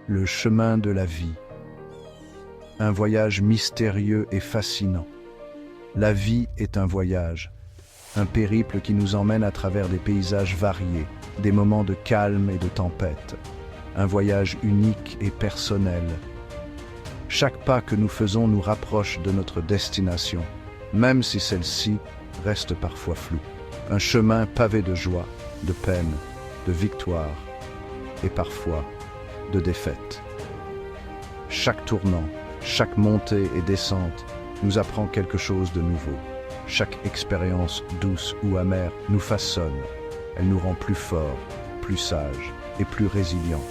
le chemin de la vie. Un voyage mystérieux et fascinant. La vie est un voyage, un périple qui nous emmène à travers des paysages variés, des moments de calme et de tempête. Un voyage unique et personnel. Chaque pas que nous faisons nous rapproche de notre destination, même si celle-ci reste parfois floue. Un chemin pavé de joie, de peine, de victoire et parfois de défaite. Chaque tournant, chaque montée et descente nous apprend quelque chose de nouveau. Chaque expérience douce ou amère nous façonne. Elle nous rend plus forts, plus sages et plus résilients.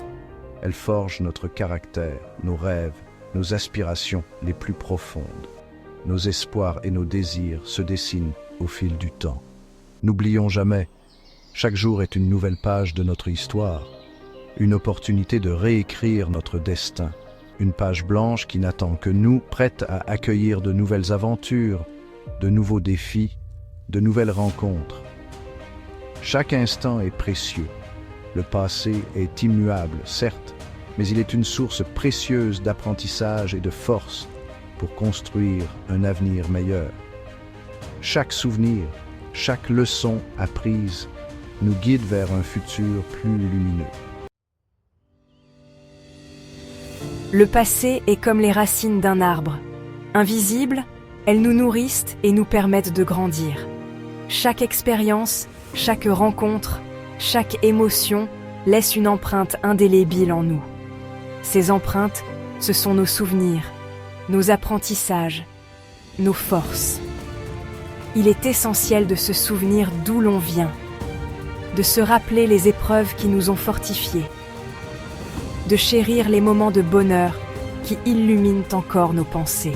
Elle forge notre caractère, nos rêves, nos aspirations les plus profondes. Nos espoirs et nos désirs se dessinent au fil du temps. N'oublions jamais, chaque jour est une nouvelle page de notre histoire, une opportunité de réécrire notre destin, une page blanche qui n'attend que nous, prête à accueillir de nouvelles aventures, de nouveaux défis, de nouvelles rencontres. Chaque instant est précieux. Le passé est immuable, certes, mais il est une source précieuse d'apprentissage et de force pour construire un avenir meilleur. Chaque souvenir, chaque leçon apprise nous guide vers un futur plus lumineux. Le passé est comme les racines d'un arbre. Invisibles, elles nous nourrissent et nous permettent de grandir. Chaque expérience, chaque rencontre, chaque émotion laisse une empreinte indélébile en nous. Ces empreintes, ce sont nos souvenirs, nos apprentissages, nos forces. Il est essentiel de se souvenir d'où l'on vient, de se rappeler les épreuves qui nous ont fortifiés, de chérir les moments de bonheur qui illuminent encore nos pensées.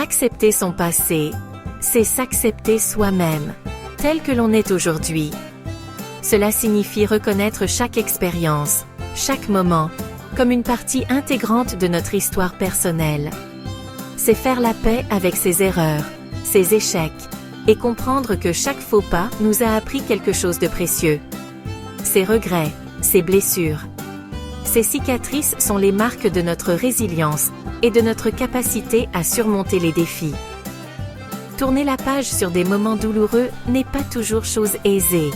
Accepter son passé, c'est s'accepter soi-même, tel que l'on est aujourd'hui. Cela signifie reconnaître chaque expérience, chaque moment, comme une partie intégrante de notre histoire personnelle. C'est faire la paix avec ses erreurs, ses échecs, et comprendre que chaque faux pas nous a appris quelque chose de précieux. Ses regrets, ses blessures, ces cicatrices sont les marques de notre résilience et de notre capacité à surmonter les défis. Tourner la page sur des moments douloureux n'est pas toujours chose aisée.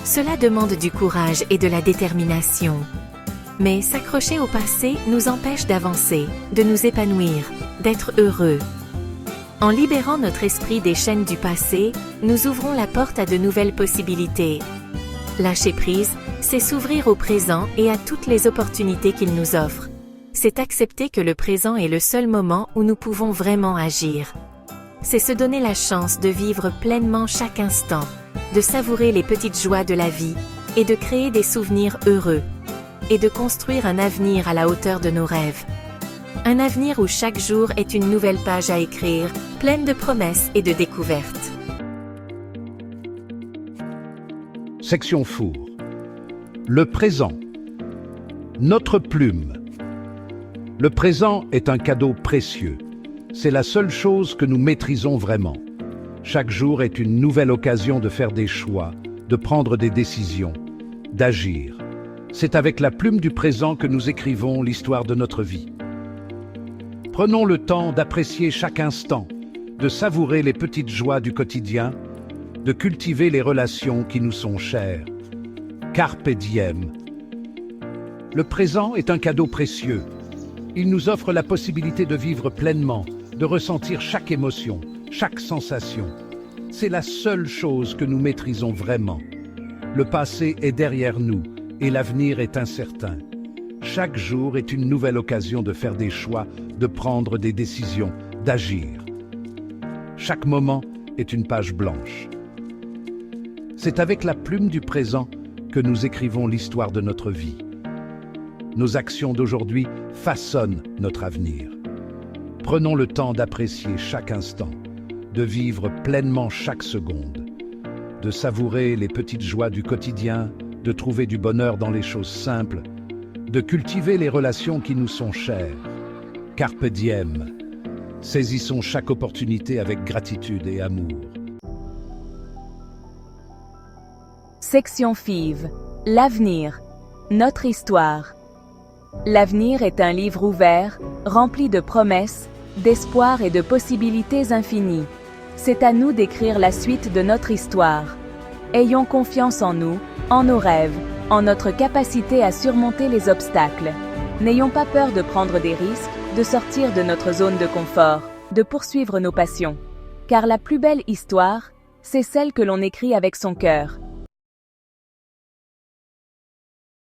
Cela demande du courage et de la détermination. Mais s'accrocher au passé nous empêche d'avancer, de nous épanouir, d'être heureux. En libérant notre esprit des chaînes du passé, nous ouvrons la porte à de nouvelles possibilités. Lâcher prise, c'est s'ouvrir au présent et à toutes les opportunités qu'il nous offre. C'est accepter que le présent est le seul moment où nous pouvons vraiment agir. C'est se donner la chance de vivre pleinement chaque instant, de savourer les petites joies de la vie, et de créer des souvenirs heureux, et de construire un avenir à la hauteur de nos rêves. Un avenir où chaque jour est une nouvelle page à écrire, pleine de promesses et de découvertes. Section Four. Le présent. Notre plume. Le présent est un cadeau précieux. C'est la seule chose que nous maîtrisons vraiment. Chaque jour est une nouvelle occasion de faire des choix, de prendre des décisions, d'agir. C'est avec la plume du présent que nous écrivons l'histoire de notre vie. Prenons le temps d'apprécier chaque instant, de savourer les petites joies du quotidien, de cultiver les relations qui nous sont chères. Carpe diem. Le présent est un cadeau précieux. Il nous offre la possibilité de vivre pleinement, de ressentir chaque émotion, chaque sensation. C'est la seule chose que nous maîtrisons vraiment. Le passé est derrière nous et l'avenir est incertain. Chaque jour est une nouvelle occasion de faire des choix, de prendre des décisions, d'agir. Chaque moment est une page blanche. C'est avec la plume du présent que nous écrivons l'histoire de notre vie. Nos actions d'aujourd'hui façonnent notre avenir. Prenons le temps d'apprécier chaque instant, de vivre pleinement chaque seconde, de savourer les petites joies du quotidien, de trouver du bonheur dans les choses simples, de cultiver les relations qui nous sont chères. Carpe diem. Saisissons chaque opportunité avec gratitude et amour. Section FIV. L'avenir. Notre histoire. L'avenir est un livre ouvert, rempli de promesses, d'espoir et de possibilités infinies. C'est à nous d'écrire la suite de notre histoire. Ayons confiance en nous, en nos rêves, en notre capacité à surmonter les obstacles. N'ayons pas peur de prendre des risques, de sortir de notre zone de confort, de poursuivre nos passions. Car la plus belle histoire, c'est celle que l'on écrit avec son cœur,